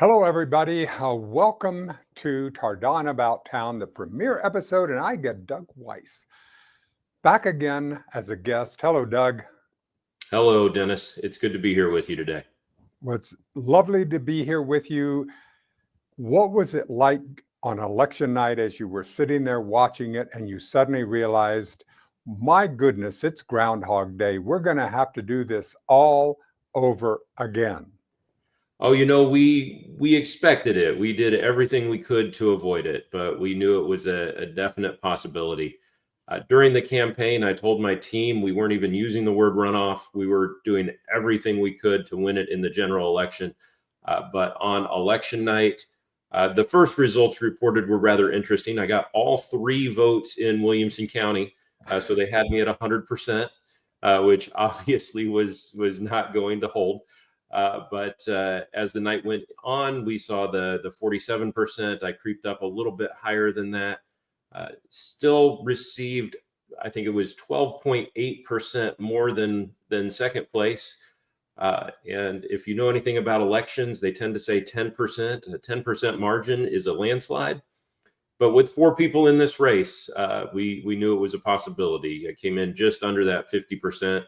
Hello, everybody. Welcome to Tardan About Town, the premiere episode, and I get Doug Weiss back again as a guest. Hello, Doug. Hello, Dennis. It's good to be here with you today. Well, it's lovely to be here with you. What was it like on election night as you were sitting there watching it and you suddenly realized, my goodness, it's Groundhog Day. We're going to have to do this all over again. Oh, we expected it. We did everything we could to avoid it, but we knew it was a definite possibility. During the campaign, I told my team we weren't even using the word runoff. We were doing everything we could to win it in the general election. But on election night, the first results reported were rather interesting. I got all 3 votes in Williamson County, so they had me at 100%, which obviously was not going to hold. But as the night went on, we saw the 47%. I creeped up a little bit higher than that. Still received, I think it was 12.8% more than second place. And if you know anything about elections, they tend to say 10%. A 10% margin is a landslide. But with 4 people in this race, we knew it was a possibility. It came in just under that 50%.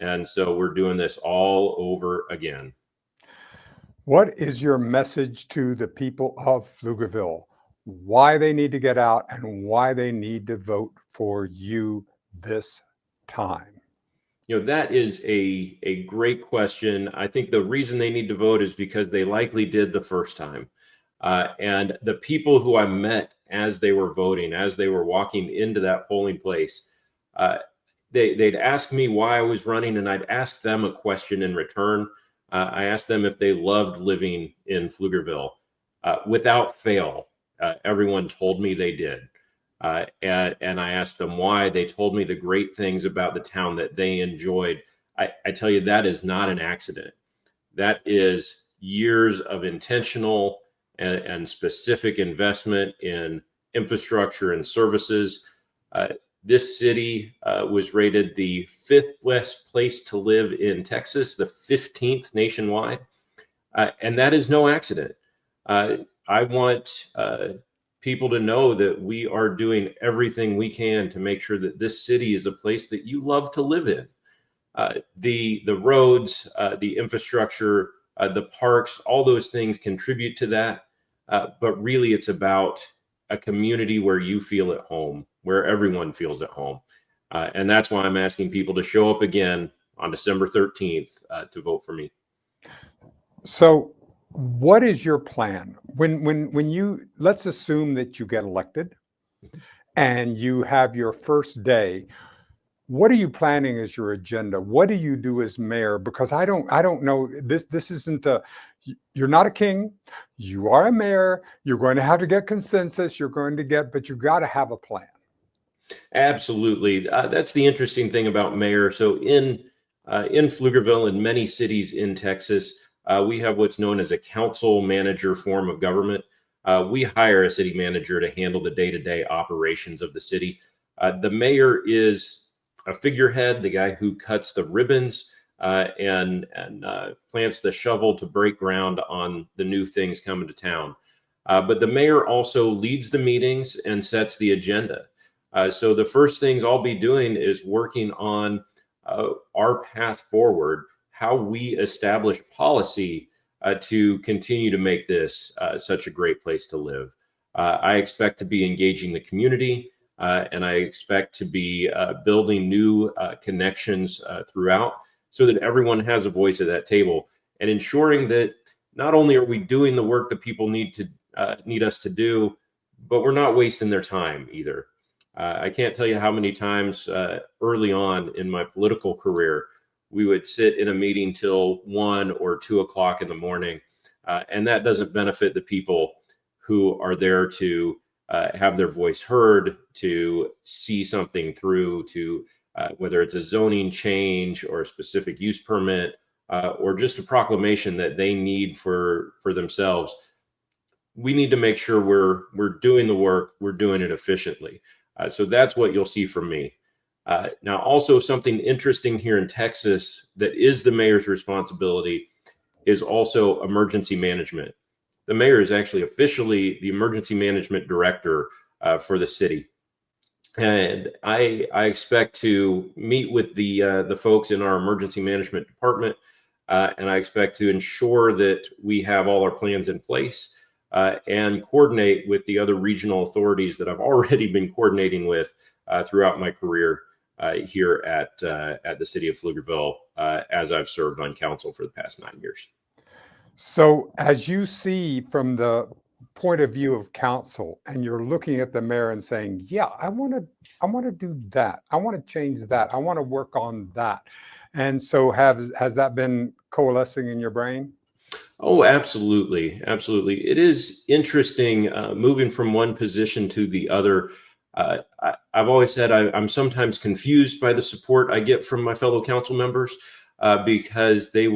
And so we're doing this all over again. What is your message to the people of Pflugerville? Why they need to get out and why they need to vote for you this time? That is a great question. I think the reason they need to vote is because they likely did the first time. And the people who I met as they were voting, as they were walking into that polling place, they'd ask me why I was running, and I'd ask them a question in return. I asked them if they loved living in Pflugerville. Without fail, everyone told me they did. And I asked them why. They told me the great things about the town that they enjoyed. I tell you, that is not an accident. That is years of intentional and specific investment in infrastructure and services. This city was rated the 5th best place to live in Texas, the 15th nationwide. And that is no accident. I want people to know that we are doing everything we can to make sure that this city is a place that you love to live in. The roads, the infrastructure, the parks, all those things contribute to that. But really, it's about a community where you feel at home, where everyone feels at home. And that's why I'm asking people to show up again on December 13th to vote for me. So what is your plan? When you, let's assume that you get elected and you have your first day, what are you planning as your agenda? What do you do as mayor? Because I don't know, this isn't you're not a king, you are a mayor, you're going to have to get consensus, but you got to have a plan. Absolutely. That's the interesting thing about mayor. So in Pflugerville and many cities in Texas, we have what's known as a council manager form of government. We hire a city manager to handle the day-to-day operations of the city. The mayor is a figurehead, the guy who cuts the ribbons and plants the shovel to break ground on the new things coming to town. But the mayor also leads the meetings and sets the agenda. So the first things I'll be doing is working on our path forward, how we establish policy to continue to make this such a great place to live. I expect to be engaging the community, and I expect to be building new connections throughout so that everyone has a voice at that table, and ensuring that not only are we doing the work that people need us to do, but we're not wasting their time either. I can't tell you how many times early on in my political career, we would sit in a meeting till 1 or 2 o'clock in the morning. And that doesn't benefit the people who are there to have their voice heard, to see something through, to whether it's a zoning change or a specific use permit or just a proclamation that they need for themselves. We need to make sure we're doing the work, we're doing it efficiently. So that's what you'll see from me. Now, also something interesting here in Texas that is the mayor's responsibility is also emergency management. the mayor is actually officially the emergency management director for the city. And I expect to meet with the folks in our emergency management department, and I expect to ensure that we have all our plans in place and coordinate with the other regional authorities that I've already been coordinating with throughout my career here at the city of Pflugerville, as I've served on council for the past 9 years. So as you see from the point of view of council, and you're looking at the mayor and saying, yeah, I want to do that. I want to change that. I want to work on that. And so has that been coalescing in your brain? Oh, absolutely. Absolutely. It is interesting moving from one position to the other. I've always said I'm sometimes confused by the support I get from my fellow council members because they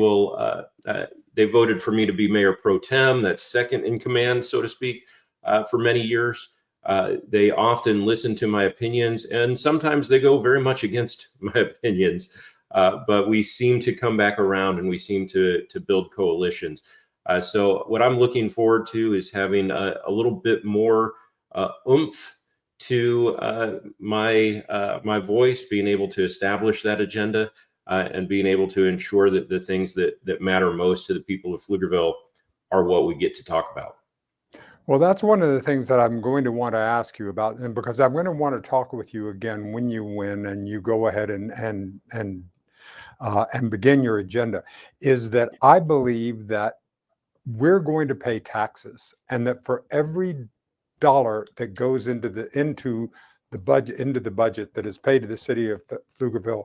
voted for me to be mayor pro tem, that's second in command, so to speak, for many years. They often listen to my opinions, and sometimes they go very much against my opinions. But we seem to come back around, and we seem to build coalitions. So what I'm looking forward to is having a little bit more oomph to my voice, being able to establish that agenda and being able to ensure that the things that matter most to the people of Pflugerville are what we get to talk about. Well, that's one of the things that I'm going to want to ask you about, and because I'm going to want to talk with you again when you win and you go ahead and begin your agenda, is that I believe that we're going to pay taxes, and that for every dollar that goes into the budget that is paid to the city of Pflugerville,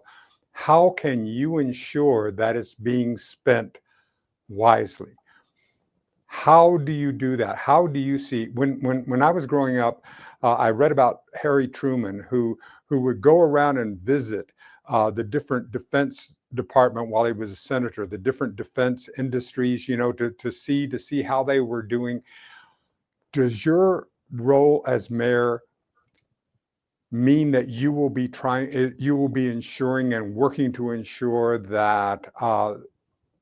how can you ensure that it's being spent wisely? How do you do that? How do you see when I was growing up, I read about Harry Truman, who would go around and visit the different defense department while he was a senator, the different defense industries, to see how they were doing. Does your role as mayor mean that you will be ensuring and working to ensure that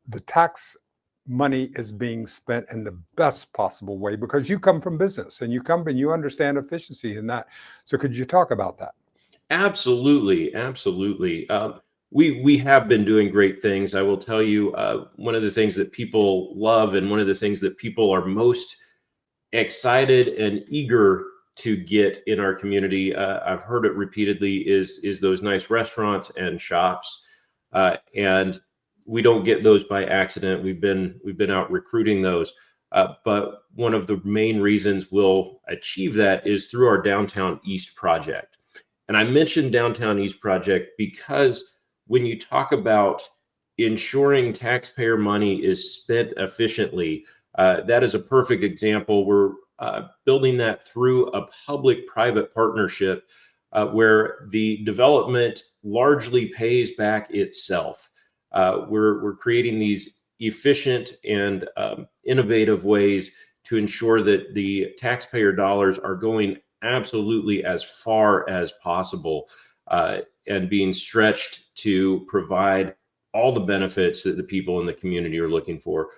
the tax money is being spent in the best possible way, because you come from business and you understand efficiency in that? So could you talk about that? Absolutely, absolutely. We have been doing great things. I will tell you, one of the things that people love, and one of the things that people are most excited and eager to get in our community, I've heard it repeatedly, is those nice restaurants and shops, and we don't get those by accident. We've been out recruiting those, but one of the main reasons we'll achieve that is through our Downtown East project. And I mentioned Downtown East project because when you talk about ensuring taxpayer money is spent efficiently, that is a perfect example. We're building that through a public-private partnership where the development largely pays back itself. We're creating these efficient and innovative ways to ensure that the taxpayer dollars are going absolutely as far as possible and being stretched to provide all the benefits that the people in the community are looking for.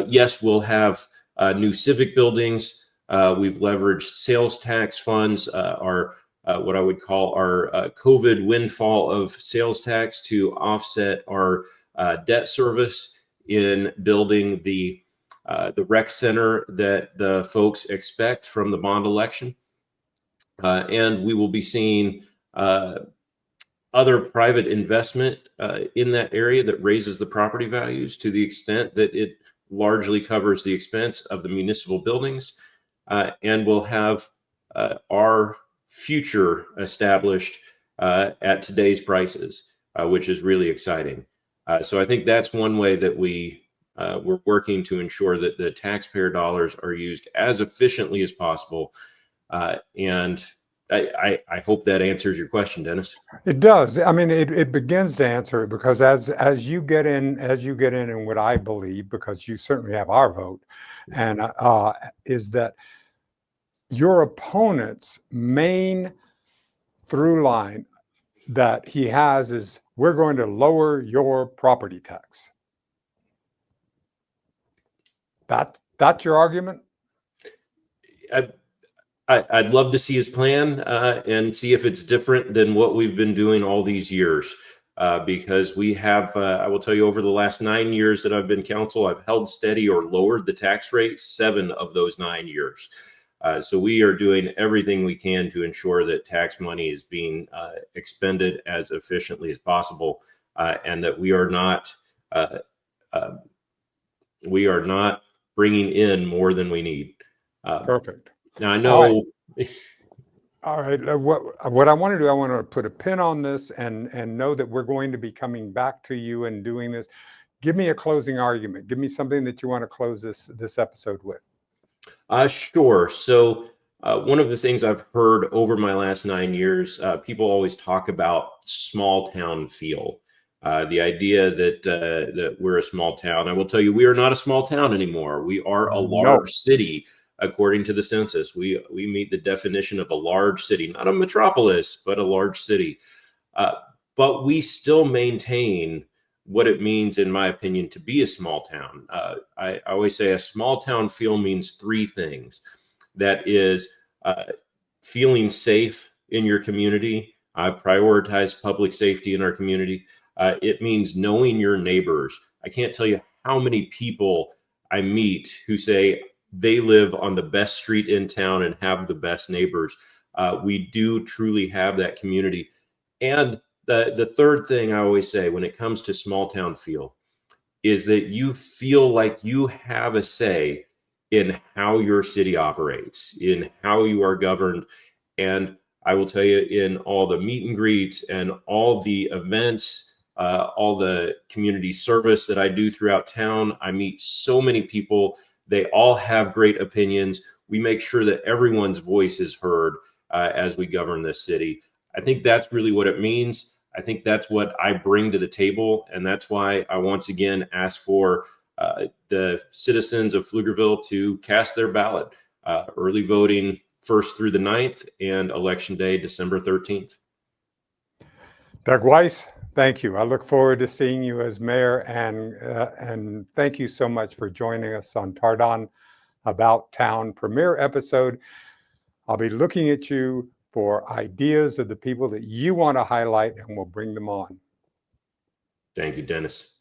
Yes, we'll have new civic buildings. We've leveraged sales tax funds, our what I would call our COVID windfall of sales tax, to offset our debt service in building the rec center that the folks expect from the bond election. And we will be seeing other private investment in that area that raises the property values to the extent that it largely covers the expense of the municipal buildings. And we'll have our future established at today's prices, which is really exciting. So I think that's one way that we're working to ensure that the taxpayer dollars are used as efficiently as possible. And I hope that answers your question, Dennis. It does. I mean, it begins to answer it, because as you get in, and what I believe, because you certainly have our vote, and is that your opponent's main through line that he has is, we're going to lower your property tax. That's your argument? I'd love to see his plan and see if it's different than what we've been doing all these years. Because we have, I will tell you, over the last 9 years that I've been council, I've held steady or lowered the tax rate 7 of those 9 years. So we are doing everything we can to ensure that tax money is being expended as efficiently as possible, and that we are not bringing in more than we need. Perfect. Now I All right. know. All right. What I want to do, I want to put a pin on this and know that we're going to be coming back to you and doing this. Give me a closing argument. Give me something that you want to close this episode with. Sure. So one of the things I've heard over my last 9 years, people always talk about small town feel. The idea that we're a small town. I will tell you, we are not a small town anymore. We are a No. large city, according to the census. We meet the definition of a large city, not a metropolis, but a large city. But we still maintain what it means, in my opinion, to be a small town. I always say a small town feel means 3 things. That is feeling safe in your community. I prioritize public safety in our community. It means knowing your neighbors. I can't tell you how many people I meet who say they live on the best street in town and have the best neighbors. We do truly have that community. And the third thing I always say when it comes to small town feel is that you feel like you have a say in how your city operates, in how you are governed. And I will tell you, in all the meet and greets and all the events, all the community service that I do throughout town, I meet so many people. They all have great opinions. We make sure that everyone's voice is heard as we govern this city. I think that's really what it means. I think that's what I bring to the table. And that's why I once again ask for the citizens of Pflugerville to cast their ballot. Early voting 1st through the 9th and election day, December 13th. Doug Weiss, thank you. I look forward to seeing you as mayor, and thank you so much for joining us on Tardan About Town premiere episode. I'll be looking at you for ideas of the people that you want to highlight, and we'll bring them on. Thank you, Dennis.